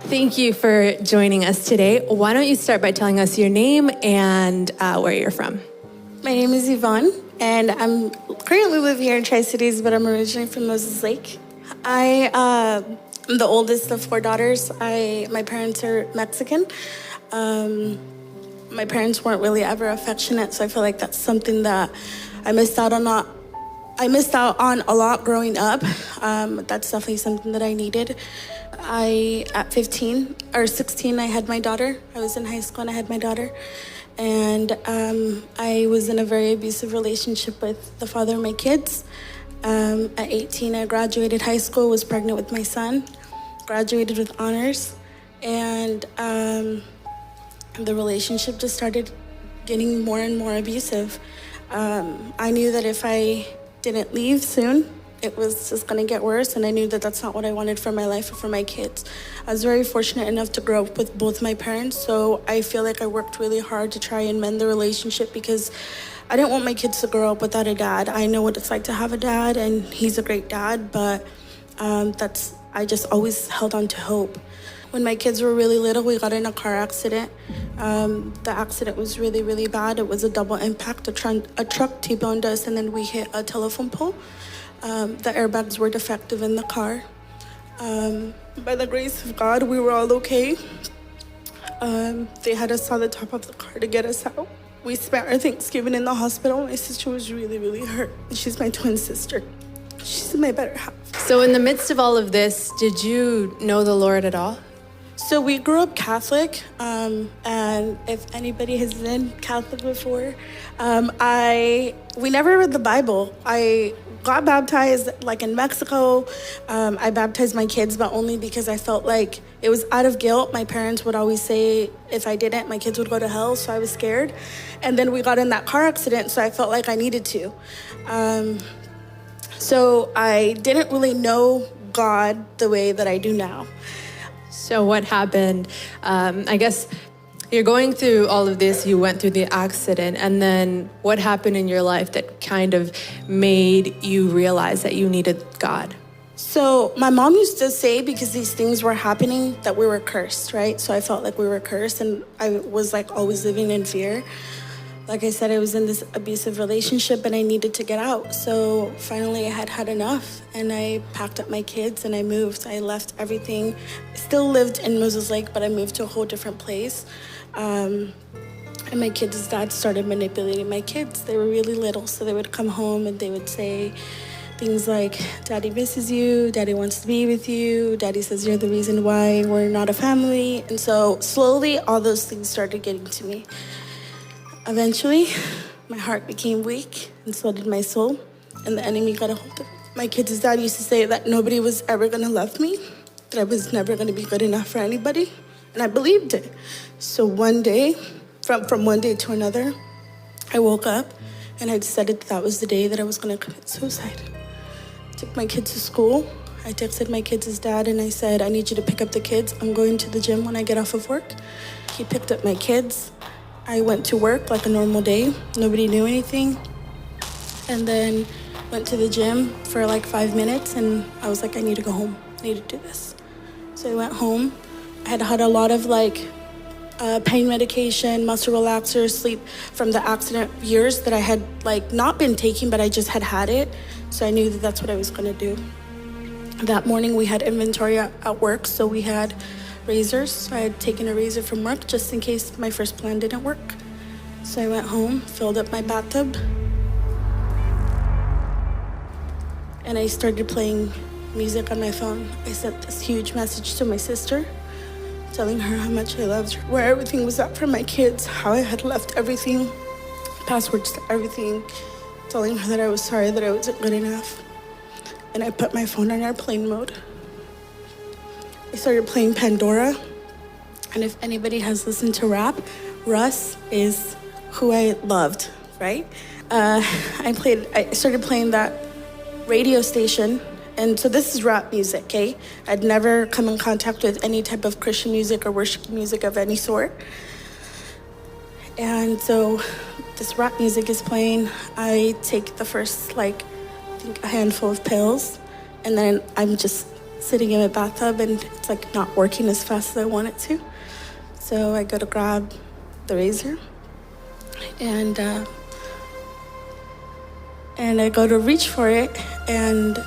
Thank you for joining us today. Why don't you start by telling us your name and where you're from? My name is Yvonne, and I'm currently live here in Tri-Cities, but I'm originally from Moses Lake. I am the oldest of four daughters. My parents are Mexican. My parents weren't really ever affectionate, so I feel like that's something that I missed out on. I missed out on a lot growing up. That's definitely something that I needed. At 15 or 16, I had my daughter. I was in high school and I had my daughter. And I was in a very abusive relationship with the father of my kids. At 18, I graduated high school, was pregnant with my son, graduated with honors. And the relationship just started getting more and more abusive. I knew that if I didn't leave soon, it was just going to get worse, and I knew that that's not what I wanted for my life or for my kids. I was very fortunate enough to grow up with both my parents, so I feel like I worked really hard to try and mend the relationship because I didn't want my kids to grow up without a dad. I know what it's like to have a dad, and he's a great dad, but I just always held on to hope. When my kids were really little, we got in a car accident. The accident was really, really bad. It was a double impact. A truck T-boned us, and then we hit a telephone pole. The airbags were defective in the car. By the grace of God, we were all okay. They had us on the top of the car to get us out. We spent our Thanksgiving in the hospital. My sister was really, really hurt. She's my twin sister. She's my better half. So in the midst of all of this, did you know the Lord at all? So we grew up Catholic, and if anybody has been Catholic before, we never read the Bible. I got baptized like in Mexico. I baptized my kids, but only because I felt like it was out of guilt. My parents would always say if I didn't, my kids would go to hell, so I was scared. And then we got in that car accident, so I felt like I needed to. So I didn't really know God the way that I do now. So what happened? I guess you're going through all of this, you went through the accident, and then what happened in your life that kind of made you realize that you needed God? So my mom used to say, because these things were happening, that we were cursed, right? So I felt like we were cursed, and I was like always living in fear. Like I said, I was in this abusive relationship and I needed to get out. So finally I had had enough, and I packed up my kids and I moved. I left everything. I still lived in Moses Lake, but I moved to a whole different place. And my kids' dad started manipulating my kids. They were really little, so they would come home and they would say things like, Daddy misses you, Daddy wants to be with you, Daddy says you're the reason why we're not a family. And so slowly all those things started getting to me. Eventually, my heart became weak, and so did my soul, and the enemy got a hold of it. My kids' dad used to say that nobody was ever gonna love me, that I was never gonna be good enough for anybody, and I believed it. So one day, from one day to another, I woke up and I decided that was the day that I was gonna commit suicide. I took my kids to school. I texted my kids' dad and I said, I need you to pick up the kids. I'm going to the gym when I get off of work. He picked up my kids. I went to work like a normal day. Nobody knew anything. And then went to the gym for like 5 minutes, and I was like, I need to go home. I need to do this. So I went home. I had had a lot of pain medication, muscle relaxers, sleep from the accident years that I had not been taking, but I just had it. So I knew that that's what I was gonna do. That morning we had inventory at work, so we had razors. So I had taken a razor from work just in case my first plan didn't work. So I went home, filled up my bathtub, and I started playing music on my phone. I sent this huge message to my sister, telling her how much I loved her, where everything was at for my kids, how I had left everything, passwords to everything, telling her that I was sorry that I wasn't good enough. And I put my phone on airplane mode. I started playing Pandora, and if anybody has listened to rap, Russ is who I loved, right? I started playing that radio station, and so this is rap music, okay? I'd never come in contact with any type of Christian music or worship music of any sort. And so this rap music is playing. I take the first, I think a handful of pills, and then I'm just sitting in a bathtub and it's like not working as fast as I want it to. So I go to grab the razor and I go to reach for it, and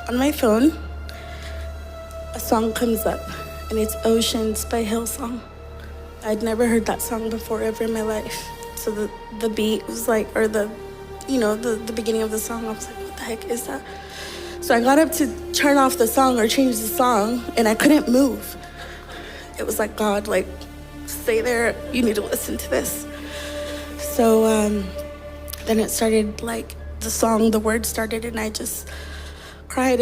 on my phone, a song comes up, and it's Oceans by Hillsong. I'd never heard that song before ever in my life. So the beat was like, or the beginning of the song, I was like, what the heck is that? So I got up to turn off the song or change the song, and I couldn't move. It was like, God, like, stay there, you need to listen to this. So then it started, like, the words started, and I just cried,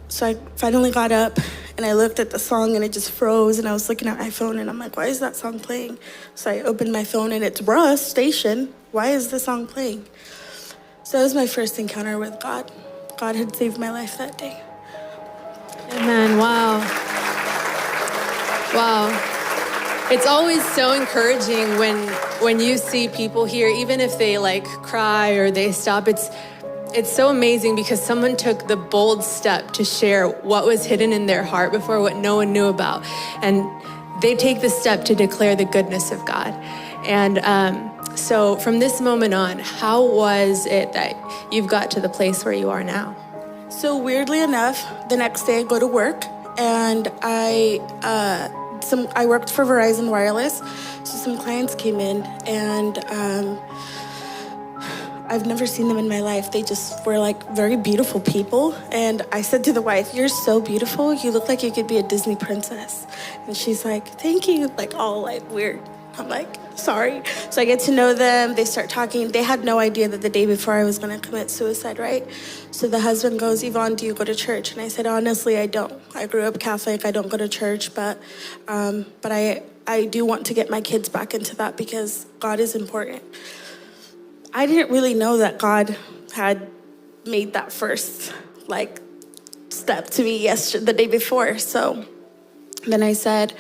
so I finally got up, and I looked at the song, and it just froze, and I was looking at my phone, and I'm like, why is that song playing? So I opened my phone, and it's Russ Station. Why is the song playing? So that was my first encounter with God. God had saved my life that day. Amen. Wow. Wow. It's always so encouraging when you see people here, even if they like cry or they stop, it's so amazing because someone took the bold step to share what was hidden in their heart before, what no one knew about. And they take the step to declare the goodness of God. And so from this moment on, how was it that you've got to the place where you are now? So weirdly enough, the next day I go to work, and I worked for Verizon Wireless, so some clients came in, and I've never seen them in my life. They just were like very beautiful people, and I said to the wife, "You're so beautiful. You look like you could be a Disney princess." And she's like, "Thank you," like all like weird. I'm like, sorry. So I get to know them. They start talking. They had no idea that the day before I was going to commit suicide, right? So the husband goes, "Yvonne, do you go to church?" And I said, "Honestly, I don't. I grew up Catholic. I don't go to church, but I do want to get my kids back into that because God is important." I didn't really know that God had made that first like step to me the day before. So then I said,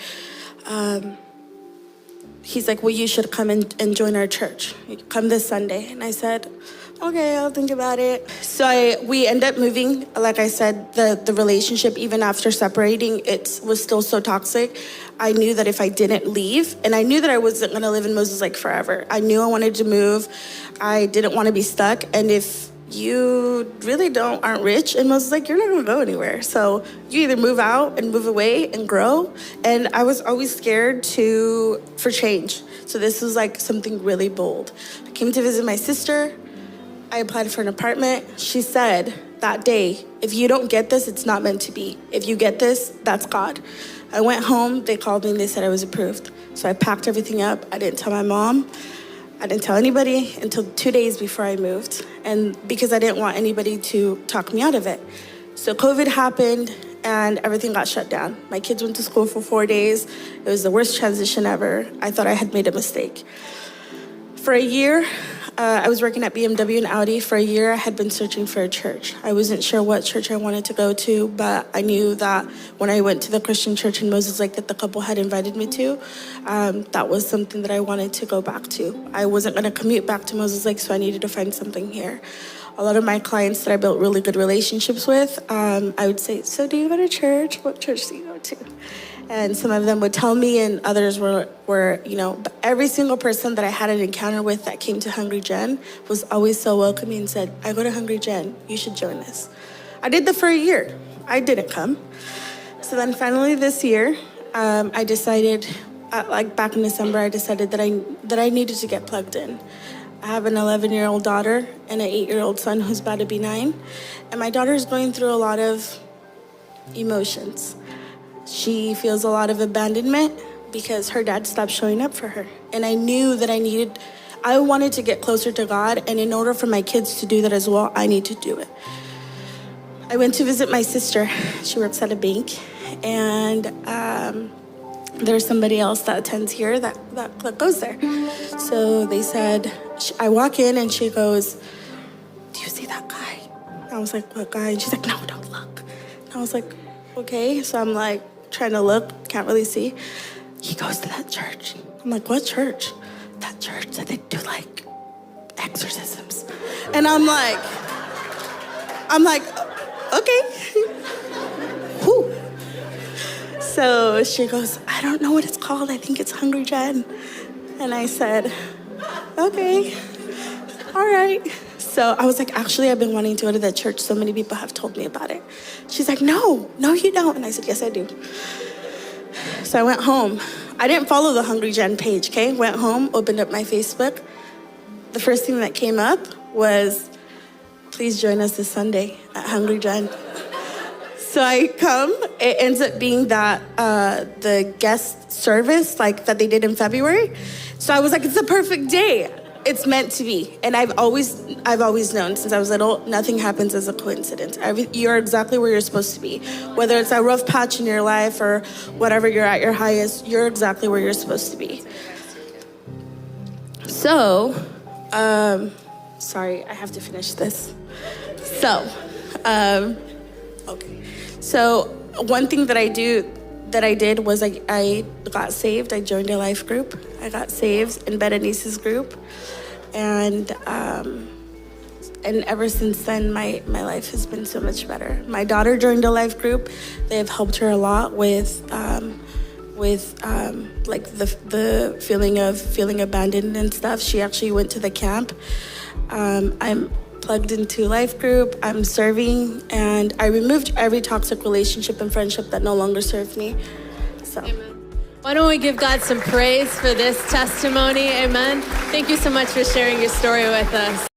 he's like, "Well, you should come and join our church. Come this Sunday." And I said, "Okay, I'll think about it." So we end up moving. Like I said, the relationship, even after separating, it was still so toxic. I knew that if I didn't leave, and I knew that I wasn't going to live in Moses Lake forever. I knew I wanted to move. I didn't want to be stuck. And if you really aren't rich in Moses Lake, you're not going to go anywhere. So you either move out and move away and grow. And I was always scared for change. So this was like something really bold. I came to visit my sister. I applied for an apartment. She said that day, "If you don't get this, it's not meant to be. If you get this, that's God." I went home. They called me and they said I was approved. So I packed everything up. I didn't tell my mom. I didn't tell anybody until 2 days before I moved. And because I didn't want anybody to talk me out of it. So COVID happened and everything got shut down. My kids went to school for 4 days. It was the worst transition ever. I thought I had made a mistake. For a year, I was working at BMW and Audi. For a year, I had been searching for a church. I wasn't sure what church I wanted to go to, but I knew that when I went to the Christian church in Moses Lake that the couple had invited me to, that was something that I wanted to go back to. I wasn't going to commute back to Moses Lake, so I needed to find something here. A lot of my clients that I built really good relationships with, I would say, "So do you go to church? What church do you go to?" And some of them would tell me, and others were, but every single person that I had an encounter with that came to Hungry Gen was always so welcoming and said, "I go to Hungry Gen, you should join us." I did that for a year. I didn't come. So then finally this year, I decided, back in December, I decided that I needed to get plugged in. I have an 11-year-old daughter and an 8-year-old son who's about to be 9. And my daughter's going through a lot of emotions. She feels a lot of abandonment because her dad stopped showing up for her. And I knew that I wanted to get closer to God, and in order for my kids to do that as well, I need to do it. I went to visit my sister. She works at a bank, and there's somebody else that attends here that goes there. So they said, I walk in and she goes, "Do you see that guy?" I was like, "What guy?" And she's like, "No, don't look." And I was like, "Okay." So I'm like trying to look, can't really see. "He goes to that church." I'm like, "What church?" "That church that they do like exorcisms." And I'm like, okay. Who So she goes, I don't know what it's called. I think it's Hungry Gen. And I said, okay, all right. So I was like, actually, I've been wanting to go to that church. So many people have told me about it. She's like, no, you don't. And I said, yes, I do. So I went home. I didn't follow the Hungry Gen page, okay? Went home, opened up my Facebook. The first thing that came up was, please join us this Sunday at Hungry Gen. So I come, it ends up being that the guest service like that they did in February. So I was like, it's the perfect day. It's meant to be. And I've always known since I was little, nothing happens as a coincidence. You're exactly where you're supposed to be. Whether it's a rough patch in your life or whatever you're at your highest, you're exactly where you're supposed to be. So, sorry, I have to finish this. So, okay. So one thing that I did was I got saved. I joined a life group. I got saved in Berenice's group. And ever since then, my life has been so much better. My daughter joined a life group. They have helped her a lot with like the feeling abandoned and stuff. She actually went to the camp. I'm plugged into life group. I'm serving, and I removed every toxic relationship and friendship that no longer served me. So. Amen. Why don't we give God some praise for this testimony? Amen. Thank you so much for sharing your story with us.